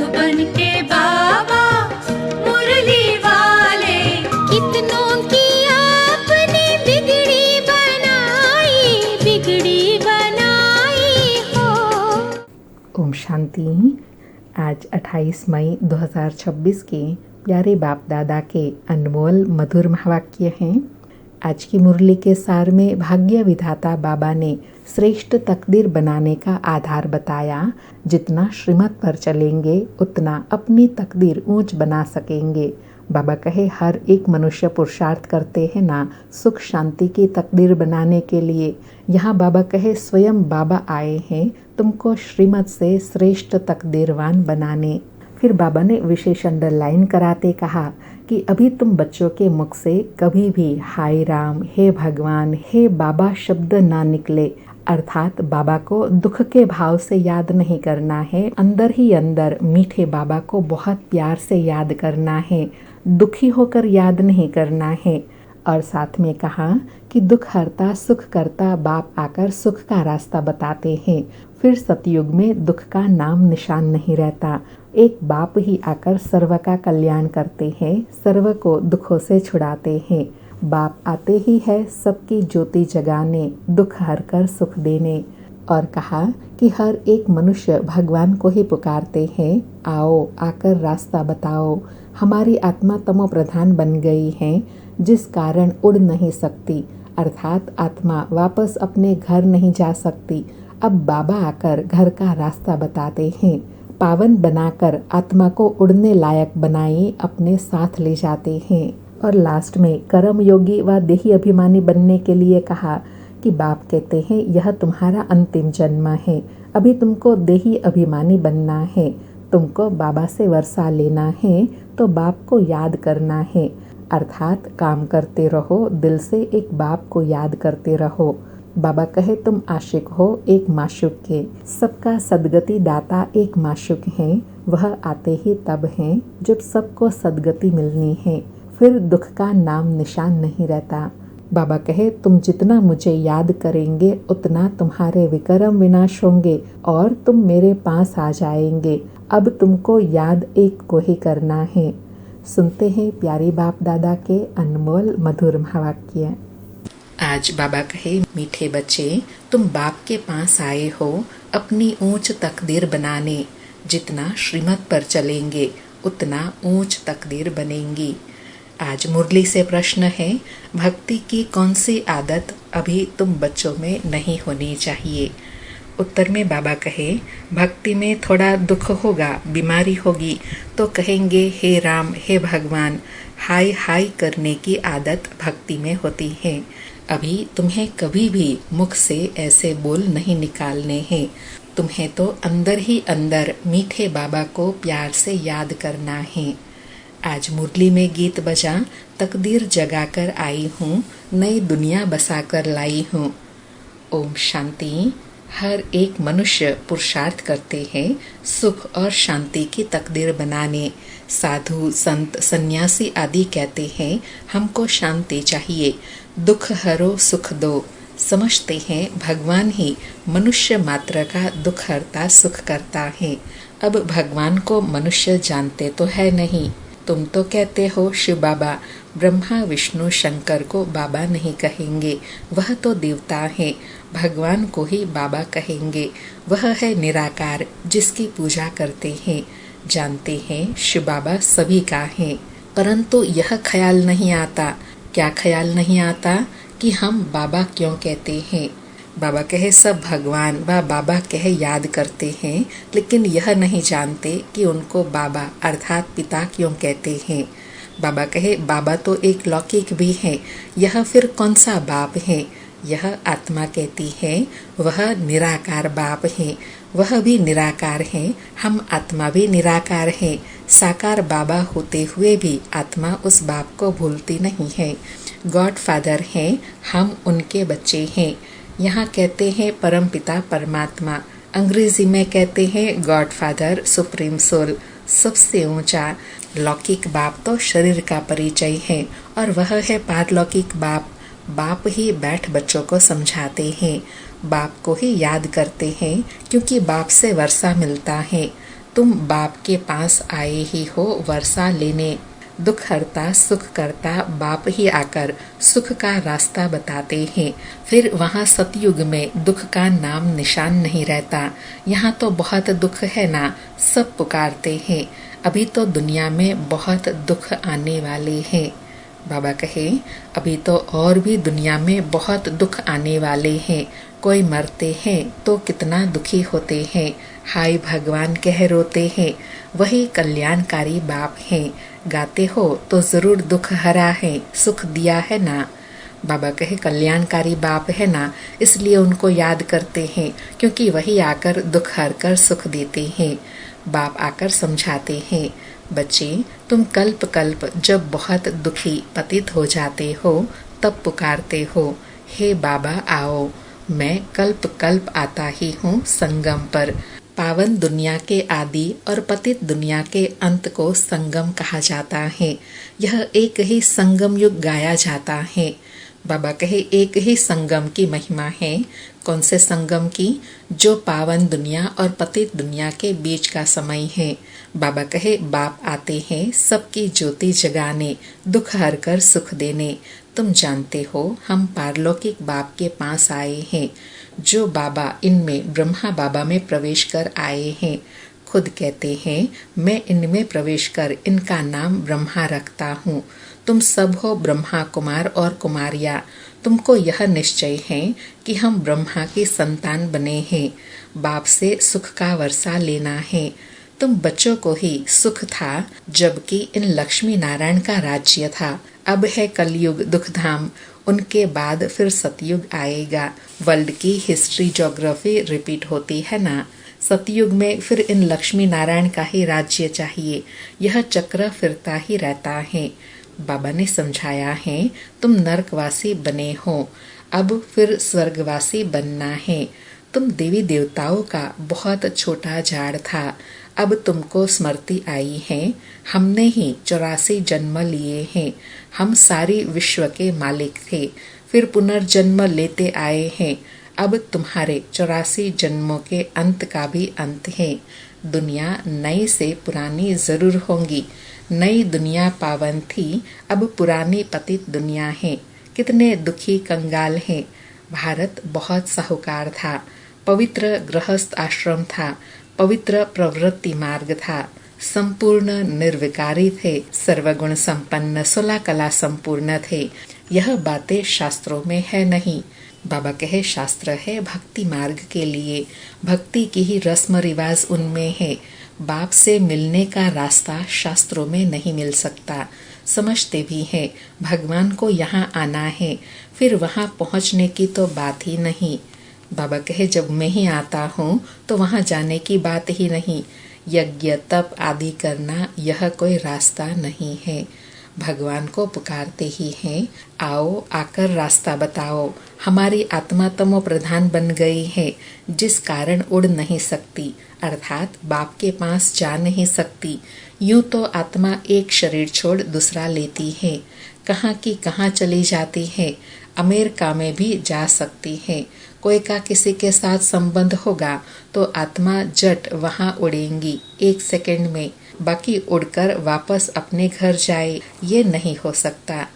बनके बाबा मुरली वाले। कितनों की आपने बिगड़ी बनाई हो। ओम शांति। आज 28 मई 2026 के प्यारे बाप दादा के अनमोल मधुर महावाक्य हैं। आज की मुरली के सार में भाग्य विधाता बाबा ने श्रेष्ठ तकदीर बनाने का आधार बताया। जितना श्रीमत पर चलेंगे उतना अपनी तकदीर ऊंच बना सकेंगे। बाबा कहे हर एक मनुष्य पुरुषार्थ करते हैं ना सुख शांति की तकदीर बनाने के लिए। यहाँ बाबा कहे स्वयं बाबा आए हैं तुमको श्रीमत से श्रेष्ठ तकदीरवान बनाने। फिर बाबा ने विशेष अंडरलाइन कराते कहा कि अभी तुम बच्चों के मुख से कभी भी हाय राम, हे भगवान, हे बाबा शब्द ना निकले। अर्थात बाबा को दुख के भाव से याद नहीं करना है, अंदर ही अंदर मीठे बाबा को बहुत प्यार से याद करना है, दुखी होकर याद नहीं करना है। और साथ में कहा कि दुख हरता सुख करता बाप आकर सुख का रास्ता बताते हैं। फिर सतयुग में दुख का नाम निशान नहीं रहता। एक बाप ही आकर सर्व का कल्याण करते हैं, सर्व को दुखों से छुड़ाते हैं। बाप आते ही है सबकी ज्योति जगाने, दुख हर कर सुख देने। और कहा कि हर एक मनुष्य भगवान को ही पुकारते हैं, आओ आकर रास्ता बताओ। हमारी आत्मा तमो प्रधान बन गई है जिस कारण उड़ नहीं सकती, अर्थात आत्मा वापस अपने घर नहीं जा सकती। अब बाबा आकर घर का रास्ता बताते हैं, पावन बनाकर आत्मा को उड़ने लायक बनाए अपने साथ ले जाते हैं। और लास्ट में कर्म योगी व देही अभिमानी बनने के लिए कहा कि बाप कहते हैं यह तुम्हारा अंतिम जन्म है, अभी तुमको देही अभिमानी बनना है, तुमको बाबा से वर्षा लेना है तो बाप को याद करना है। अर्थात काम करते रहो, दिल से एक बाप को याद करते रहो। बाबा कहे तुम आशिक हो एक माशुक के, सबका सदगति दाता एक माशुक है, वह आते ही तब हैं जब सबको सदगति मिलनी है, फिर दुख का नाम निशान नहीं रहता। बाबा कहे तुम जितना मुझे याद करेंगे उतना तुम्हारे विक्रम विनाश होंगे और तुम मेरे पास आ जाएंगे। अब तुमको याद एक को ही करना है। सुनते हैं प्यारे बाप दादा के अनमोल मधुर महावाक्य। आज बाबा कहे मीठे बच्चे तुम बाप के पास आए हो अपनी ऊंच तकदीर बनाने। जितना श्रीमत पर चलेंगे उतना ऊंच तकदीर बनेंगी। आज मुरली से प्रश्न है, भक्ति की कौन सी आदत अभी तुम बच्चों में नहीं होनी चाहिए? उत्तर में बाबा कहे भक्ति में थोड़ा दुख होगा, बीमारी होगी तो कहेंगे हे राम, हे भगवान। हाय हाय करने की आदत भक्ति में होती है। अभी तुम्हें कभी भी मुख से ऐसे बोल नहीं निकालने हैं। तुम्हें तो अंदर ही अंदर मीठे बाबा को प्यार से याद करना है। आज मुरली में गीत बजा, तकदीर जगाकर आई हूँ, नई दुनिया बसाकर लाई हूँ। ओम शांति। हर एक मनुष्य पुरुषार्थ करते हैं सुख और शांति की तकदीर बनाने। साधु संत सन्यासी आदि कहते हैं हमको शांति चाहिए, दुख हरो सुख दो। समझते हैं भगवान ही मनुष्य मात्र का दुख हरता सुख करता है। अब भगवान को मनुष्य जानते तो है नहीं। तुम तो कहते हो शिव बाबा, ब्रह्मा विष्णु शंकर को बाबा नहीं कहेंगे, वह तो देवता है। भगवान को ही बाबा कहेंगे, वह है निराकार जिसकी पूजा करते हैं। जानते हैं शिव बाबा सभी का है, परंतु यह ख्याल नहीं आता। क्या ख्याल नहीं आता कि हम बाबा क्यों कहते हैं? बाबा कहे सब भगवान व बाबा कहे याद करते हैं, लेकिन यह नहीं जानते कि उनको बाबा अर्थात पिता क्यों कहते हैं। बाबा कहे बाबा तो एक लौकिक भी है, यह फिर कौन सा बाप है? यह आत्मा कहती है वह निराकार बाप है, वह भी निराकार है, हम आत्मा भी निराकार है। साकार बाबा होते हुए भी आत्मा उस बाप को भूलती नहीं है। गॉड फादर हैं, हम उनके बच्चे हैं। यहाँ कहते हैं परम पिता परमात्मा, अंग्रेजी में कहते हैं गॉड फादर सुप्रीम सोल, सबसे ऊंचा। लौकिक बाप तो शरीर का परिचय है और वह है पारलौकिक बाप। बाप ही बैठ बच्चों को समझाते हैं, बाप को ही याद करते हैं क्योंकि बाप से वर्षा मिलता है। तुम बाप के पास आए ही हो वर्षा लेने। दुख हरता सुख करता बाप ही आकर सुख का रास्ता बताते हैं। फिर वहाँ सतयुग में दुख का नाम निशान नहीं रहता। यहाँ तो बहुत दुख है ना, सब पुकारते हैं। अभी तो दुनिया में बहुत दुख आने वाले हैं। बाबा कहे, अभी तो और भी दुनिया में बहुत दुख आने वाले हैं। कोई मरते हैं तो कितना दुखी होते हैं। हाय भगवान कह रोते हैं। वही कल्याणकारी बाप हैं। गाते हो तो जरूर दुख हरा है, सुख दिया है ना। बाबा कहे, कल्याणकारी बाप है ना, इसलिए उनको याद करते हैं, क्योंकि वही आकर दुख हर कर सुख देते हैं। बाप आकर समझाते हैं, बच्चे तुम कल्प कल्प जब बहुत दुखी पतित हो जाते हो तब पुकारते हो, हे बाबा आओ। मैं कल्प कल्प आता ही हूँ संगम पर। पावन दुनिया के आदि और पतित दुनिया के अंत को संगम कहा जाता है। यह एक ही संगम युग गाया जाता है। बाबा कहे, एक ही संगम की महिमा है। कौन से संगम की? जो पावन दुनिया और पतित दुनिया के बीच का समय है। बाबा कहे, बाप आते हैं सबकी ज्योति जगाने, दुख हर कर सुख देने। तुम जानते हो हम पारलौकिक बाप के पास आए हैं। जो बाबा इनमें ब्रह्मा बाबा में प्रवेश कर आए हैं। खुद कहते हैं, मैं इनमें प्रवेश कर इनका नाम ब्रह्मा रखता हूँ। तुम सब हो ब्रह्मा कुमार और कुमारियाँ। तुमको यह निश्चय है कि हम ब्रह्मा की संतान बने हैं। बाप से सुख का वर्षा लेना है। तुम बच्चों को ही सुख था जबकि इन लक्ष्मी नारायण का राज्य था। अब है कलयुग दुखधाम, उनके बाद फिर सतयुग आएगा। वर्ल्ड की हिस्ट्री ज्योग्राफी रिपीट होती है ना। सतयुग में फिर इन लक्ष्मी नारायण का ही राज्य चाहिए। यह चक्र फिरता ही रहता है। बाबा ने समझाया है, तुम नरकवासी बने हो, अब फिर स्वर्गवासी बनना है। तुम देवी देवताओं का बहुत छोटा झाड़ था, अब तुमको स्मृति आई है। हमने ही 84 जन्म लिए हैं। हम सारी विश्व के मालिक थे, फिर पुनर्जन्म लेते आए हैं। अब तुम्हारे 84 जन्मों के अंत का भी अंत है। दुनिया नई से पुरानी जरूर होंगी। नई दुनिया पावन थी, अब पुरानी पतित दुनिया है। कितने दुखी कंगाल हैं। भारत बहुत साहूकार था। पवित्र गृहस्थ आश्रम था। पवित्र प्रवृत्ति मार्ग था। संपूर्ण निर्विकारी थे। सर्वगुण संपन्न 16 कला संपूर्ण थे। यह बातें शास्त्रों में है नहीं। बाबा कहे, शास्त्र है भक्ति मार्ग के लिए। भक्ति की ही रस्म रिवाज उनमें है। बाप से मिलने का रास्ता शास्त्रों में नहीं मिल सकता। समझते भी हैं भगवान को यहाँ आना है, फिर वहाँ पहुँचने की तो बात ही नहीं। बाबा कहे, जब मैं ही आता हूँ तो वहाँ जाने की बात ही नहीं। यज्ञ तप आदि करना यह कोई रास्ता नहीं है। भगवान को पुकारते ही हैं, आओ आकर रास्ता बताओ। हमारी आत्मा तमो प्रधान बन गई है, जिस कारण उड़ नहीं सकती, अर्थात बाप के पास जा नहीं सकती। यूं तो आत्मा एक शरीर छोड़ दूसरा लेती है, कहाँ की कहाँ चली जाती है। अमेरिका में भी जा सकती है। कोई का किसी के साथ संबंध होगा तो आत्मा जट वहाँ उड़ेंगी 1 सेकंड में, बाकी उड़कर वापस अपने घर जाए, ये नहीं हो सकता।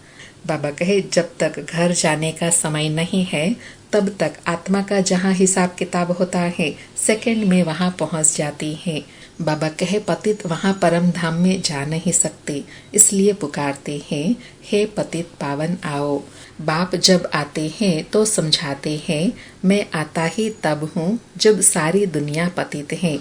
बाबा कहे, जब तक घर जाने का समय नहीं है तब तक आत्मा का जहाँ हिसाब किताब होता है सेकंड में वहाँ पहुँच जाती है। बाबा कहे, पतित वहाँ परम धाम में जा नहीं सकते, इसलिए पुकारते हैं, हे पतित पावन आओ। बाप जब आते हैं तो समझाते हैं, मैं आता ही तब हूँ जब सारी दुनिया पतित है।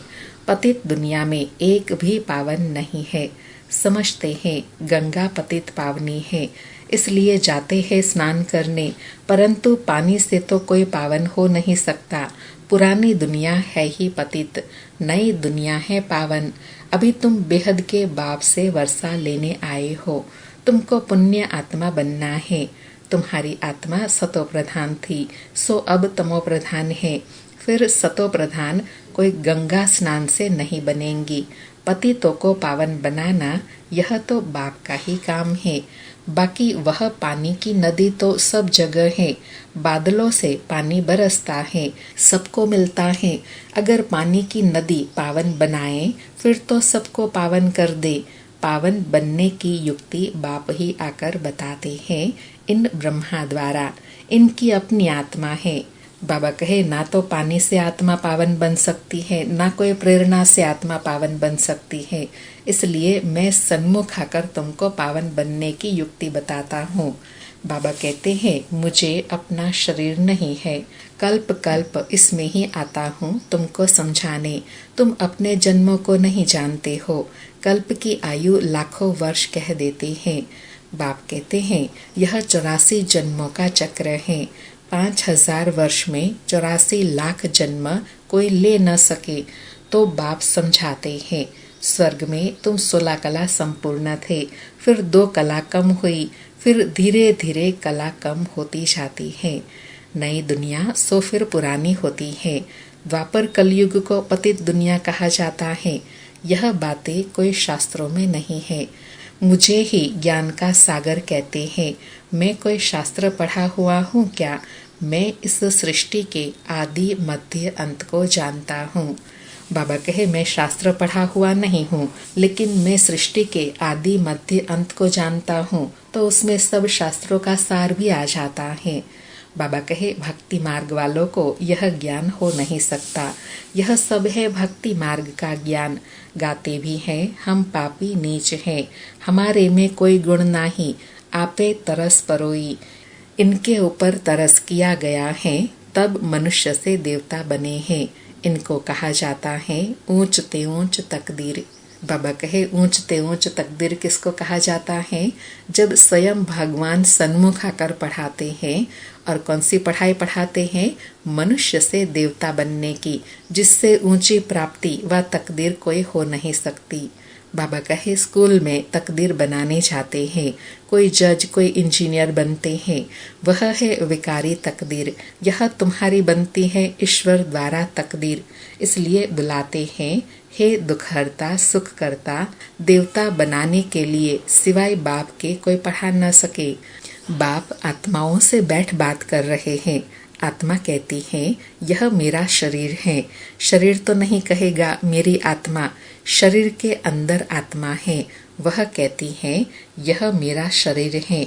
पतित दुनिया में एक भी पावन नहीं है। समझते हैं गंगा पतित पावनी है, इसलिए जाते हैं स्नान करने, परंतु पानी से तो कोई पावन हो नहीं सकता। पुरानी दुनिया है ही पतित, नई दुनिया है पावन। अभी तुम बेहद के बाप से वर्षा लेने आए हो। तुमको पुण्य आत्मा बनना है। तुम्हारी आत्मा सतो प्रधान थी, सो अब तमो प्रधान है। फिर सतो प्रधान कोई गंगा स्नान से नहीं बनेंगी। पतितों को पावन बनाना यह तो बाप का ही काम है। बाकी वह पानी की नदी तो सब जगह है, बादलों से पानी बरसता है, सबको मिलता है। अगर पानी की नदी पावन बनाए फिर तो सबको पावन कर दे। पावन बनने की युक्ति बाप ही आकर बताते हैं इन ब्रह्मा द्वारा। इनकी अपनी आत्मा है। बाबा कहे ना तो पानी से आत्मा पावन बन सकती है, ना कोई प्रेरणा से आत्मा पावन बन सकती है। इसलिए मैं सन्मुख आकर तुमको पावन बनने की युक्ति बताता हूँ। बाबा कहते हैं मुझे अपना शरीर नहीं है, कल्प कल्प इसमें ही आता हूँ तुमको समझाने। तुम अपने जन्मों को नहीं जानते हो। कल्प की आयु लाखों वर्ष कह देते हैं। बाप कहते हैं यह 84 जन्मों का चक्र है। 5000 वर्ष में 84 लाख जन्म कोई ले न सके। तो बाप समझाते हैं स्वर्ग में तुम 16 कला संपूर्ण थे, फिर 2 कला कम हुई, फिर धीरे धीरे कला कम होती जाती है। नई दुनिया सो फिर पुरानी होती है। द्वापर कलयुग को पतित दुनिया कहा जाता है। यह बातें कोई शास्त्रों में नहीं है। मुझे ही ज्ञान का सागर कहते हैं। मैं कोई शास्त्र पढ़ा हुआ हूँ क्या? मैं इस सृष्टि के आदि मध्य अंत को जानता हूँ। बाबा कहे मैं शास्त्र पढ़ा हुआ नहीं हूँ, लेकिन मैं सृष्टि के आदि मध्य अंत को जानता हूँ। तो उसमें सब शास्त्रों का सार भी आ जाता है। बाबा कहे भक्ति मार्ग वालों को यह ज्ञान हो नहीं सकता। यह सब है भक्ति मार्ग का ज्ञान। गाते भी हैं हम पापी नीच हैं, हमारे में कोई गुण नहीं, आपे तरस परोई। इनके ऊपर तरस किया गया है, तब मनुष्य से देवता बने हैं। इनको कहा जाता है ऊंच ते ऊंच तकदीर। बाबा कहे ऊंच ते ऊंच तकदीर किसको कहा जाता है? जब स्वयं भगवान सन्मुख आकर पढ़ाते हैं। और कौन सी पढ़ाई पढ़ाते हैं? मनुष्य से देवता बनने की, जिससे ऊंची प्राप्ति व तकदीर कोई हो नहीं सकती। बाबा कहे स्कूल में तकदीर बनाने जाते हैं। कोई जज कोई इंजीनियर बनते हैं। वह है विकारी तकदीर। यह तुम्हारी बनती है ईश्वर द्वारा तकदीर। इसलिए बुलाते हैं हे दुखहर्ता सुख करता। देवता बनाने के लिए सिवाय बाप के कोई पढ़ा न सके। बाप आत्माओं से बैठ बात कर रहे हैं। आत्मा कहती है यह मेरा शरीर है। शरीर तो नहीं कहेगा मेरी आत्मा, शरीर के अंदर आत्मा है। वह कहती है यह मेरा शरीर है।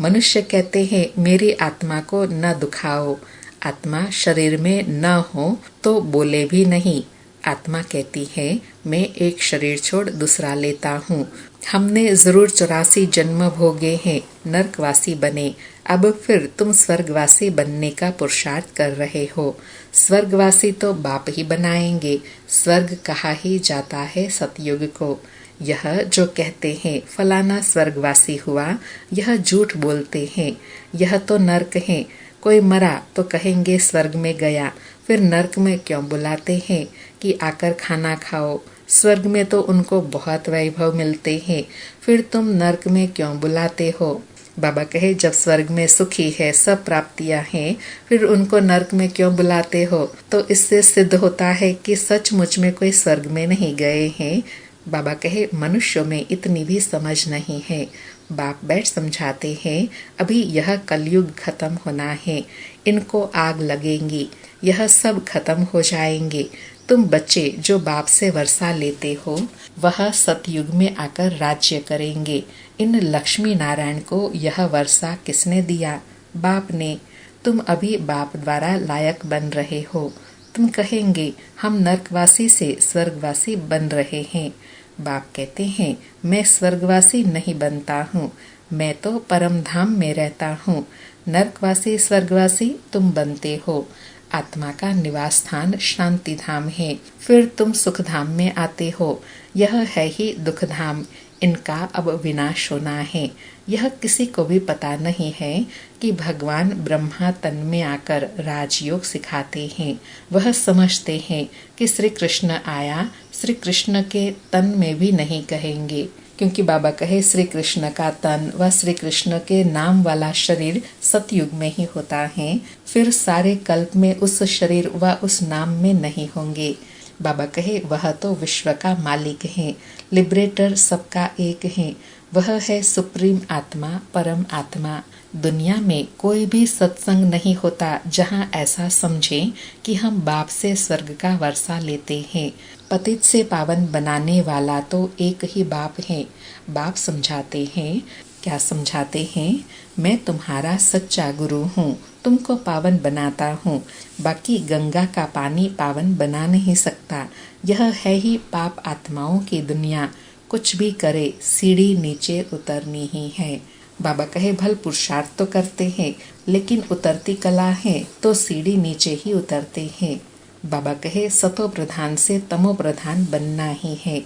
मनुष्य कहते हैं मेरी आत्मा को न दुखाओ। आत्मा शरीर में न हो तो बोले भी नहीं। आत्मा कहती है मैं एक शरीर छोड़ दूसरा लेता हूँ। हमने जरूर 84 जन्म भोगे हैं, नरकवासी बने। अब फिर तुम स्वर्गवासी बनने का पुरुषार्थ कर रहे हो। स्वर्गवासी तो बाप ही बनाएंगे। स्वर्ग कहा ही जाता है सतयुग को। यह जो कहते हैं फलाना स्वर्गवासी हुआ, यह झूठ बोलते हैं। यह तो नर्क है। कोई मरा तो कहेंगे स्वर्ग में गया, फिर नर्क में क्यों बुलाते हैं कि आकर खाना खाओ। स्वर्ग में तो उनको बहुत वैभव मिलते हैं, फिर तुम नर्क में क्यों बुलाते हो। बाबा कहे जब स्वर्ग में सुखी है, सब प्राप्तियां हैं, फिर उनको नर्क में क्यों बुलाते हो। तो इससे सिद्ध होता है कि सचमुच में कोई स्वर्ग में नहीं गए हैं। बाबा कहे मनुष्यों में इतनी भी समझ नहीं है। बाप बैठ समझाते हैं अभी यह कलयुग खत्म होना है, इनको आग लगेंगी, यह सब खत्म हो जाएंगे। तुम बच्चे जो बाप से वर्षा लेते हो, वह सतयुग में आकर राज्य करेंगे। इन लक्ष्मी नारायण को यह वर्षा किसने दिया? बाप ने। तुम अभी बाप द्वारा लायक बन रहे हो। तुम कहेंगे हम नरकवासी से स्वर्गवासी बन रहे हैं। बाप कहते हैं मैं स्वर्गवासी नहीं बनता हूँ, मैं तो परम धाम में रहता हूँ। नरकवासी स्वर्गवासी तुम बनते हो। आत्मा का निवास स्थान शांति धाम है, फिर तुम सुख धाम में आते हो। यह है ही दुख धाम। इनका अब विनाश होना है। यह किसी को भी पता नहीं है कि भगवान ब्रह्मा तन में आकर राजयोग सिखाते हैं। वह समझते हैं कि श्री कृष्ण आया, श्री कृष्ण के तन में भी नहीं कहेंगे, क्योंकि बाबा कहे श्री कृष्ण का तन व श्री कृष्ण के नाम वाला शरीर सतयुग में ही होता है। फिर सारे कल्प में उस शरीर व उस नाम में नहीं होंगे। बाबा कहे वह तो विश्व का मालिक है, लिबरेटर सबका एक है। वह है सुप्रीम आत्मा, परम आत्मा। दुनिया में कोई भी सत्संग नहीं होता जहां ऐसा समझें कि हम बाप से स्वर्ग का वर्षा लेते हैं। पतित से पावन बनाने वाला तो एक ही बाप है। बाप समझाते हैं, क्या समझाते हैं? मैं तुम्हारा सच्चा गुरु हूँ, तुमको पावन बनाता हूँ। बाकी गंगा का पानी पावन बना नहीं सकता। यह है ही पाप आत्माओं की दुनिया। कुछ भी करे सीढ़ी नीचे उतरनी ही है। बाबा कहे भल पुरुषार्थ तो करते हैं, लेकिन उतरती कला है तो सीढ़ी नीचे ही उतरते हैं। बाबा कहे सतो प्रधान से तमो प्रधान बनना ही है।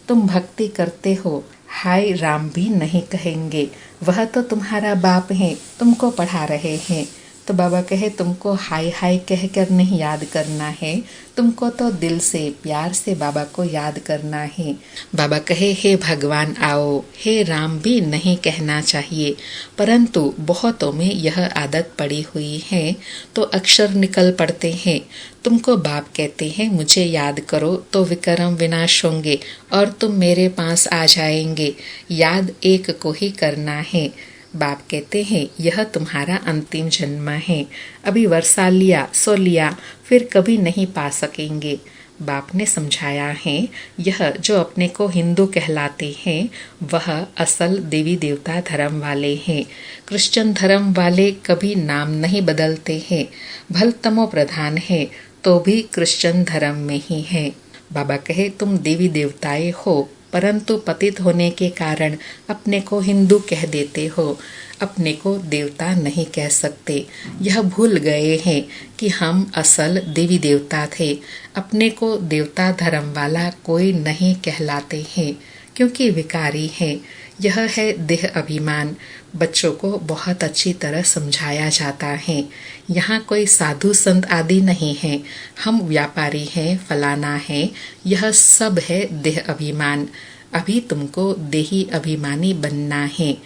तुम भक्ति करते हो, हाय राम भी नहीं कहेंगे, वह तो तुम्हारा बाप है, तुमको पढ़ा रहे हैं। तो बाबा कहे तुमको हाय हाय कहकर नहीं याद करना है, तुमको तो दिल से प्यार से बाबा को याद करना है। बाबा कहे हे भगवान आओ, हे राम भी नहीं कहना चाहिए, परंतु बहुतों में यह आदत पड़ी हुई है तो अक्षर निकल पड़ते हैं। तुमको बाप कहते हैं मुझे याद करो तो विक्रम विनाश होंगे और तुम मेरे पास आ जाएंगे। याद एक को ही करना है। बाप कहते हैं यह तुम्हारा अंतिम जन्म है। अभी वर्षा लिया सो लिया, फिर कभी नहीं पा सकेंगे। बाप ने समझाया है यह जो अपने को हिंदू कहलाते हैं वह असल देवी देवता धर्म वाले हैं। क्रिश्चियन धर्म वाले कभी नाम नहीं बदलते हैं। भल तमो प्रधान है तो भी क्रिश्चियन धर्म में ही है। बाबा कहे तुम देवी देवताएं हो, परंतु पतित होने के कारण अपने को हिंदू कह देते हो, अपने को देवता नहीं कह सकते। यह भूल गए हैं कि हम असल देवी देवता थे। अपने को देवता धर्म वाला कोई नहीं कहलाते हैं क्योंकि विकारी है। यह है देह अभिमान। बच्चों को बहुत अच्छी तरह समझाया जाता है। यहाँ कोई साधु संत आदि नहीं है, हम व्यापारी हैं, फलाना है, यह सब है देह अभिमान। अभी तुमको देही अभिमानी बनना है।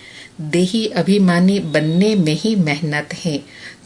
देही अभिमानी बनने में ही मेहनत है।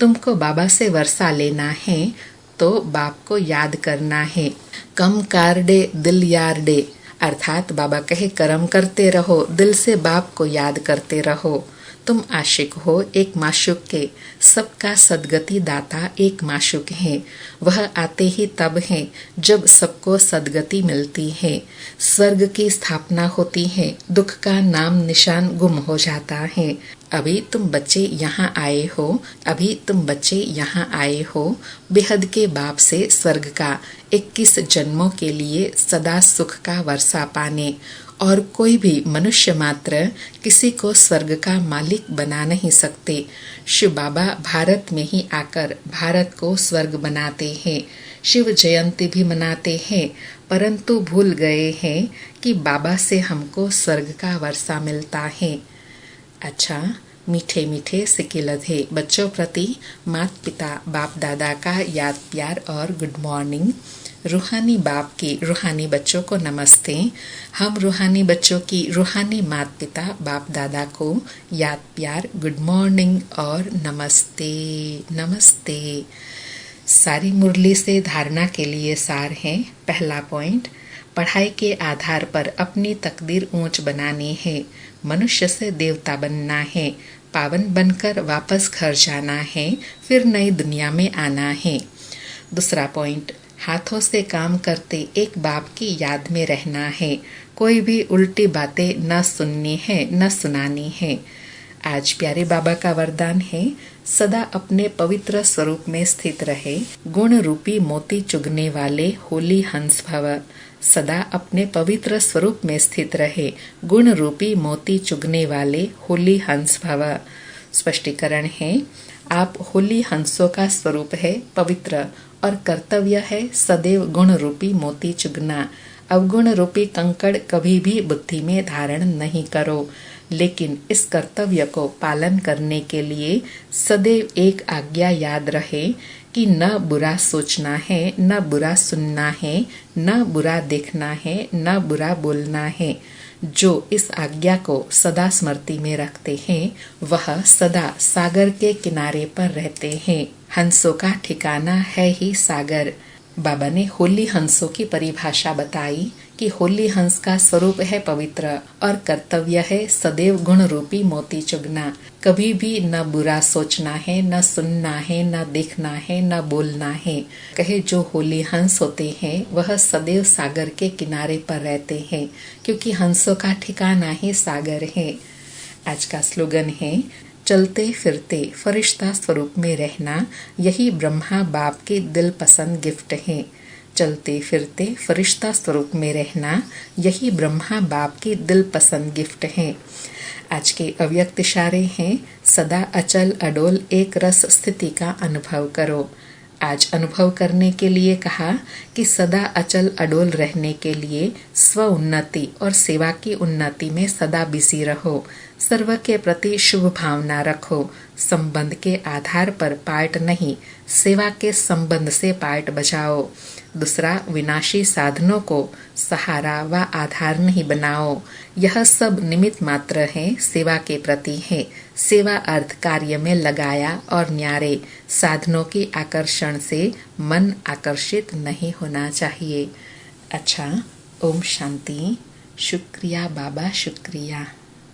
तुमको बाबा से वर्षा लेना है तो बाप को याद करना है। कम कार डे दिल यार डे, अर्थात बाबा कहे कर्म करते रहो, दिल से बाप को याद करते रहो। तुम आशिक हो एक माशूक के, सबका सदगति दाता एक माशूक है। वह आते ही तब है जब सबको सदगति मिलती है, स्वर्ग की स्थापना होती है, दुख का नाम निशान गुम हो जाता है। अभी तुम बच्चे यहाँ आए हो, अभी तुम बच्चे यहाँ आए हो बेहद के बाप से स्वर्ग का 21 जन्मों के लिए सदा सुख का वर्षा पाने। और कोई भी मनुष्य मात्र किसी को स्वर्ग का मालिक बना नहीं सकते। शिव बाबा भारत में ही आकर भारत को स्वर्ग बनाते हैं। शिव जयंती भी मनाते हैं, परंतु भूल गए हैं कि बाबा से हमको स्वर्ग का वर्षा मिलता है। अच्छा, मीठे मीठे सिक्के लधे बच्चों प्रति माता पिता बाप दादा का याद प्यार और गुड मॉर्निंग। रूहानी बाप की रूहानी बच्चों को नमस्ते। हम रूहानी बच्चों की रूहानी माता पिता बाप दादा को याद प्यार गुड मॉर्निंग और नमस्ते नमस्ते। सारी मुरली से धारणा के लिए सार है। पहला पॉइंट, पढ़ाई के आधार पर अपनी तकदीर ऊंच बनानी है। मनुष्य से देवता बनना है, पावन बनकर वापस घर जाना है, फिर नई दुनिया में आना है। दूसरा पॉइंट, हाथों से काम करते एक बाप की याद में रहना है। कोई भी उल्टी बातें न सुननी है न सुनानी है। आज प्यारे बाबा का वरदान है, सदा अपने पवित्र स्वरूप में स्थित रहे, गुण रूपी मोती चुगने वाले होली हंस भव। सदा अपने पवित्र स्वरूप में स्थित रहे, गुण रूपी मोती चुगने वाले होली हंस भव। स्पष्टीकरण है, आप होली हंसों का स्वरूप है पवित्र, और कर्तव्य है सदैव गुण रूपी मोती चुगना। अवगुण रूपी कंकड़ कभी भी बुद्धि में धारण नहीं करो, लेकिन इस कर्तव्य को पालन करने के लिए सदैव एक आज्ञा याद रहे कि न बुरा सोचना है, न बुरा सुनना है, न बुरा देखना है, न बुरा बोलना है। जो इस आज्ञा को सदा स्मृति में रखते हैं वह सदा सागर के किनारे पर रहते हैं। हंसों का ठिकाना है ही सागर। बाबा ने होली हंसों की परिभाषा बताई कि होली हंस का स्वरूप है पवित्र और कर्तव्य है सदैव गुण रूपी मोती चुगना। कभी भी न बुरा सोचना है, न सुनना है, न देखना है, न बोलना है। कहे जो होली हंस होते हैं वह सदैव सागर के किनारे पर रहते हैं, क्योंकि हंसों का ठिकाना ही सागर है। आज का स्लोगन है, चलते फिरते फरिश्ता स्वरूप में रहना, यही ब्रह्मा बाप के दिल पसंद गिफ्ट है। चलते फिरते फरिश्ता स्वरूप में रहना, यही ब्रह्मा बाप के दिल पसंद गिफ्ट है। आज के अव्यक्त इशारे हैं, सदा अचल अडोल एक रस स्थिति का अनुभव करो। आज अनुभव करने के लिए कहा कि सदा अचल अडोल रहने के लिए स्व उन्नति और सेवा की उन्नति में सदा बिजी रहो। सर्व के प्रति शुभ भावना रखो। संबंध के आधार पर पार्ट नहीं, सेवा के संबंध से पार्ट बजाओ। दूसरा, विनाशी साधनों को सहारा व आधार नहीं बनाओ। यह सब निमित्त मात्र है, सेवा के प्रति है। सेवा अर्थ कार्य में लगाया और न्यारे। साधनों के आकर्षण से मन आकर्षित नहीं होना चाहिए। अच्छा, ओम शांति। शुक्रिया बाबा, शुक्रिया।